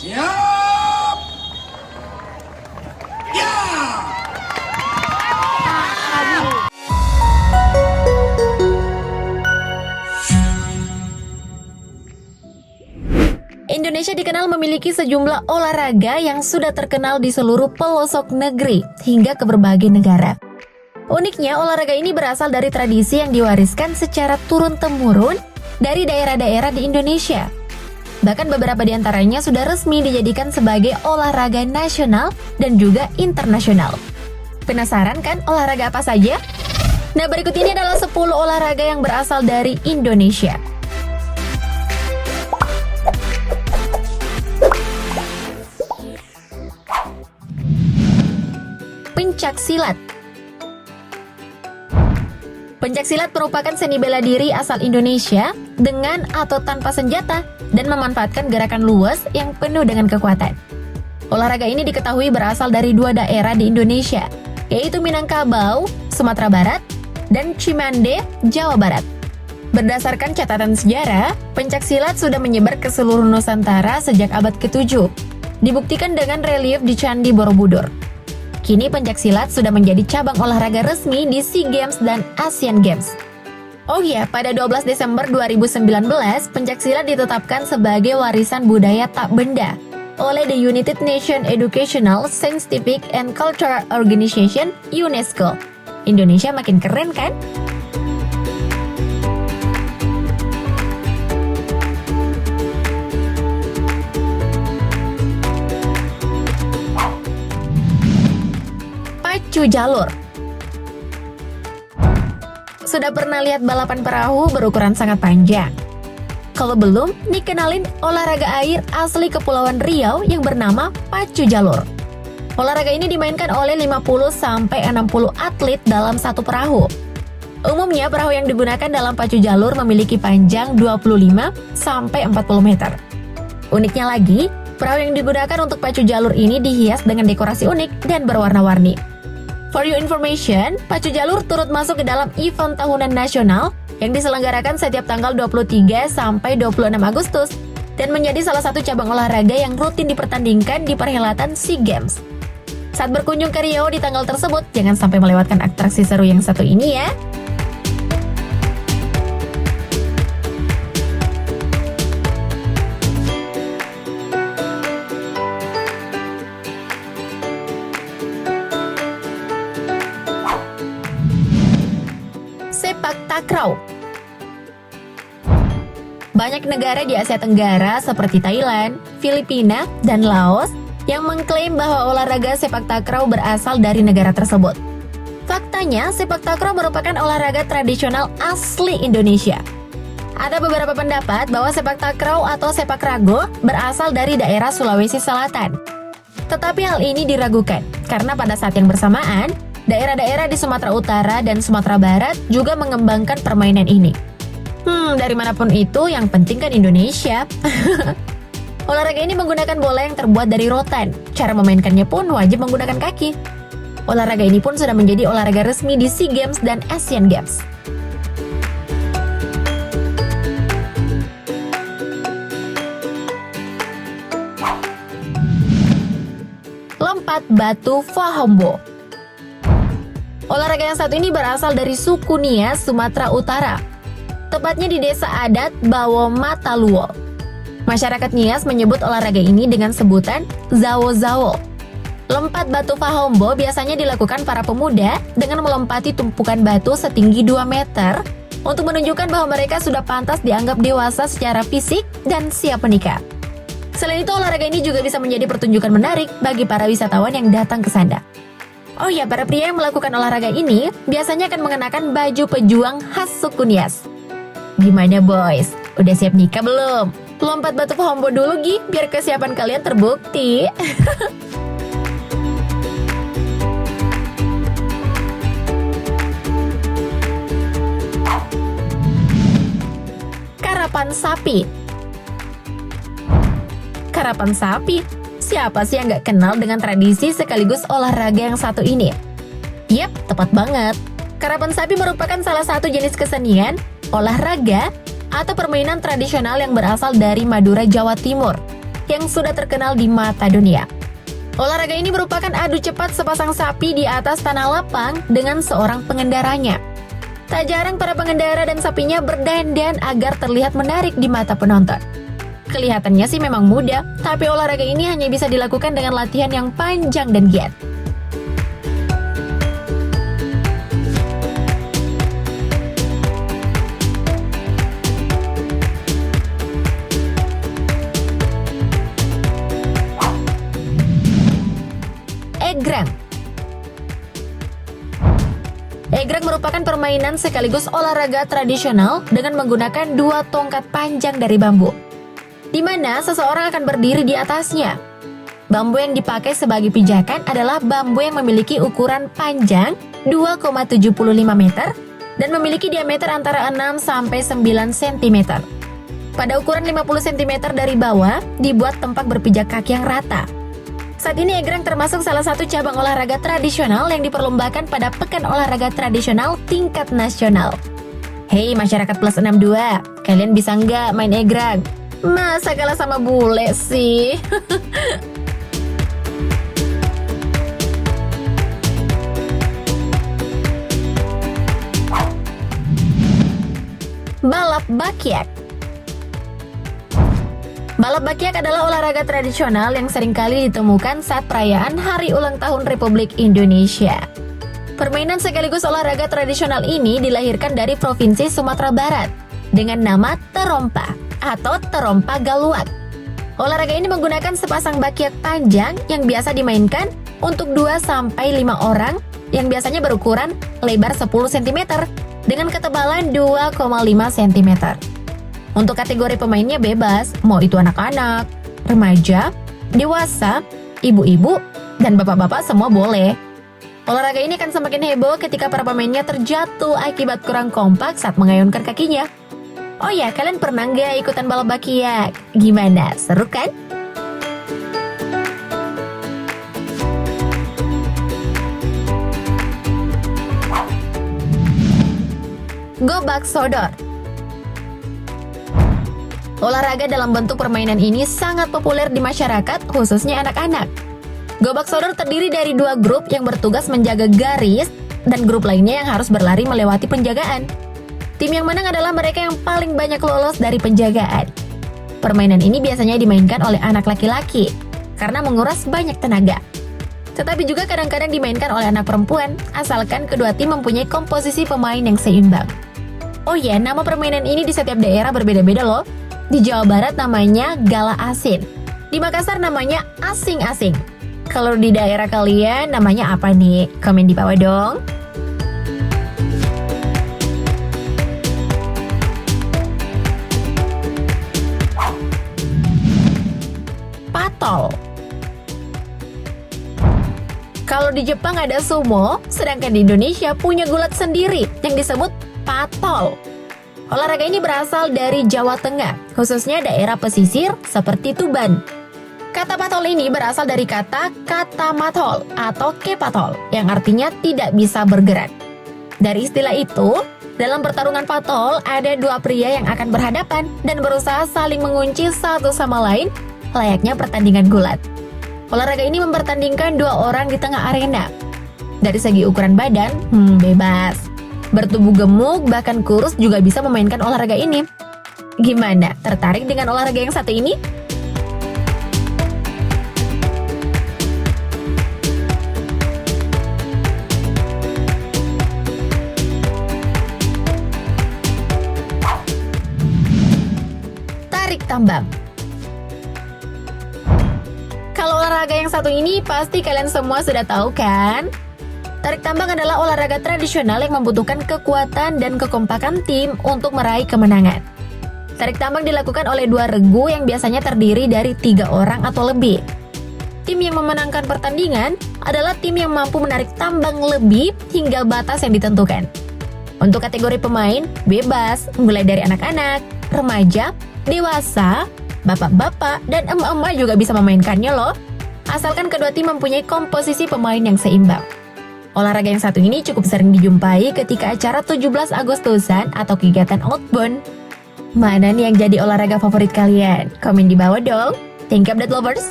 Siap. Ya. Indonesia dikenal memiliki sejumlah olahraga yang sudah terkenal di seluruh pelosok negeri hingga ke berbagai negara. Uniknya, olahraga ini berasal dari tradisi yang diwariskan secara turun-temurun dari daerah-daerah di Indonesia. Bahkan beberapa di antaranya sudah resmi dijadikan sebagai olahraga nasional dan juga internasional. Penasaran kan olahraga apa saja? Nah, berikut ini adalah 10 olahraga yang berasal dari Indonesia. Pencaksilat. Pencaksilat merupakan seni bela diri asal Indonesia dengan atau tanpa senjata dan memanfaatkan gerakan luas yang penuh dengan kekuatan. Olahraga ini diketahui berasal dari 2 daerah di Indonesia, yaitu Minangkabau, Sumatera Barat, dan Cimande, Jawa Barat. Berdasarkan catatan sejarah, pencaksilat sudah menyebar ke seluruh Nusantara sejak abad ke-7, dibuktikan dengan relief di Candi Borobudur. Kini pencaksilat sudah menjadi cabang olahraga resmi di SEA Games dan Asian Games. Oh iya, pada 12 Desember 2019, pencaksilat ditetapkan sebagai warisan budaya tak benda oleh the United Nations Educational, Scientific, and Cultural Organization (UNESCO). Indonesia makin keren kan? Pacu jalur. Sudah pernah lihat balapan perahu berukuran sangat panjang? Kalau belum, nih kenalin olahraga air asli Kepulauan Riau yang bernama pacu jalur. Olahraga ini dimainkan oleh 50-60 atlet dalam satu perahu. Umumnya perahu yang digunakan dalam pacu jalur memiliki panjang 25-40 meter. Uniknya lagi, perahu yang digunakan untuk pacu jalur ini dihias dengan dekorasi unik dan berwarna-warni. For your information, pacu jalur turut masuk ke dalam event tahunan nasional yang diselenggarakan setiap tanggal 23 sampai 26 Agustus dan menjadi salah satu cabang olahraga yang rutin dipertandingkan di perhelatan SEA Games. Saat berkunjung ke Riau di tanggal tersebut, jangan sampai melewatkan atraksi seru yang satu ini ya. Sepak takraw. Banyak negara di Asia Tenggara seperti Thailand, Filipina, dan Laos yang mengklaim bahwa olahraga sepak takraw berasal dari negara tersebut. Faktanya, sepak takraw merupakan olahraga tradisional asli Indonesia. Ada beberapa pendapat bahwa sepak takraw atau sepak rago berasal dari daerah Sulawesi Selatan. Tetapi hal ini diragukan karena pada saat yang bersamaan, daerah-daerah di Sumatera Utara dan Sumatera Barat juga mengembangkan permainan ini. Dari manapun itu, yang penting kan Indonesia. Olahraga ini menggunakan bola yang terbuat dari rotan. Cara memainkannya pun wajib menggunakan kaki. Olahraga ini pun sudah menjadi olahraga resmi di SEA Games dan Asian Games. Lompat batu Fahombo. Olahraga yang satu ini berasal dari suku Nias, Sumatera Utara. Tepatnya di desa adat Bawo Mataluo. Masyarakat Nias menyebut olahraga ini dengan sebutan Zawo-Zawo. Lompat batu Fahombo biasanya dilakukan para pemuda dengan melompati tumpukan batu setinggi 2 meter untuk menunjukkan bahwa mereka sudah pantas dianggap dewasa secara fisik dan siap menikah. Selain itu, olahraga ini juga bisa menjadi pertunjukan menarik bagi para wisatawan yang datang ke sana. Oh ya, para pria yang melakukan olahraga ini biasanya akan mengenakan baju pejuang khas suku Nias. Gimana boys? Udah siap nikah belum? Lompat batu Fahombo dulu Gi, biar kesiapan kalian terbukti. Karapan sapi. Karapan sapi? Siapa sih yang gak kenal dengan tradisi sekaligus olahraga yang satu ini? Yap, tepat banget. Karapan sapi merupakan salah satu jenis kesenian, olahraga, atau permainan tradisional yang berasal dari Madura, Jawa Timur. yang sudah terkenal di mata dunia. Olahraga ini merupakan adu cepat sepasang sapi di atas tanah lapang dengan seorang pengendaranya. Tak jarang para pengendara dan sapinya berdandan agar terlihat menarik di mata penonton. Kelihatannya sih memang mudah, tapi olahraga ini hanya bisa dilakukan dengan latihan yang panjang dan giat. Egrang. Egrang merupakan permainan sekaligus olahraga tradisional dengan menggunakan dua tongkat panjang dari bambu, di mana seseorang akan berdiri di atasnya. Bambu yang dipakai sebagai pijakan adalah bambu yang memiliki ukuran panjang 2,75 meter dan memiliki diameter antara 6 sampai 9 cm. Pada ukuran 50 cm dari bawah, dibuat tempat berpijak kaki yang rata. Saat ini egrang termasuk salah satu cabang olahraga tradisional yang diperlombakan pada Pekan Olahraga Tradisional tingkat nasional. Hei masyarakat plus 62, kalian bisa nggak main egrang? Masa kalah sama bule sih? Balap bakyak. Balap bakyak adalah olahraga tradisional yang seringkali ditemukan saat perayaan Hari Ulang Tahun Republik Indonesia. Permainan sekaligus olahraga tradisional ini dilahirkan dari Provinsi Sumatera Barat dengan nama terompa atau terompa galuak. Olahraga ini menggunakan sepasang bakyak panjang yang biasa dimainkan untuk 2-5 orang yang biasanya berukuran lebar 10 cm dengan ketebalan 2,5 cm. Untuk kategori pemainnya bebas, mau itu anak-anak, remaja, dewasa, ibu-ibu, dan bapak-bapak semua boleh. Olahraga ini akan semakin heboh ketika para pemainnya terjatuh akibat kurang kompak saat mengayunkan kakinya. Oh ya, kalian pernah nggak ikutan balap bakyak? Gimana, seru kan? Gobak sodor. Olahraga dalam bentuk permainan ini sangat populer di masyarakat, khususnya anak-anak. Gobak sodor terdiri dari dua grup yang bertugas menjaga garis dan grup lainnya yang harus berlari melewati penjagaan. Tim yang menang adalah mereka yang paling banyak lolos dari penjagaan. Permainan ini biasanya dimainkan oleh anak laki-laki karena menguras banyak tenaga. Tetapi juga kadang-kadang dimainkan oleh anak perempuan, asalkan kedua tim mempunyai komposisi pemain yang seimbang. Oh ya, nama permainan ini di setiap daerah berbeda-beda loh. Di Jawa Barat namanya gala asin. Di Makassar namanya asing-asing. Kalau di daerah kalian namanya apa nih? Komen di bawah dong. Patol. Kalau di Jepang ada sumo, sedangkan di Indonesia punya gulat sendiri yang disebut patol. Olahraga ini berasal dari Jawa Tengah, khususnya daerah pesisir seperti Tuban. Kata patol ini berasal dari kata katamatol atau kepatol, yang artinya tidak bisa bergerak. Dari istilah itu, dalam pertarungan patol ada dua pria yang akan berhadapan dan berusaha saling mengunci satu sama lain, layaknya pertandingan gulat. Olahraga ini mempertandingkan dua orang di tengah arena. Dari segi ukuran badan, bebas. Bertubuh gemuk, bahkan kurus juga bisa memainkan olahraga ini. Gimana? Tertarik dengan olahraga yang satu ini? Tarik tambang. Kalau olahraga yang satu ini pasti kalian semua sudah tahu kan? Tarik tambang adalah olahraga tradisional yang membutuhkan kekuatan dan kekompakan tim untuk meraih kemenangan. Tarik tambang dilakukan oleh dua regu yang biasanya terdiri dari 3 orang atau lebih. Tim yang memenangkan pertandingan adalah tim yang mampu menarik tambang lebih hingga batas yang ditentukan. Untuk kategori pemain, bebas, mulai dari anak-anak, remaja, dewasa, bapak-bapak, dan emak-emak juga bisa memainkannya loh. Asalkan kedua tim mempunyai komposisi pemain yang seimbang. Olahraga yang satu ini cukup sering dijumpai ketika acara 17 Agustusan atau kegiatan outbound. Mana nih yang jadi olahraga favorit kalian? Komen di bawah dong. Thank you update lovers.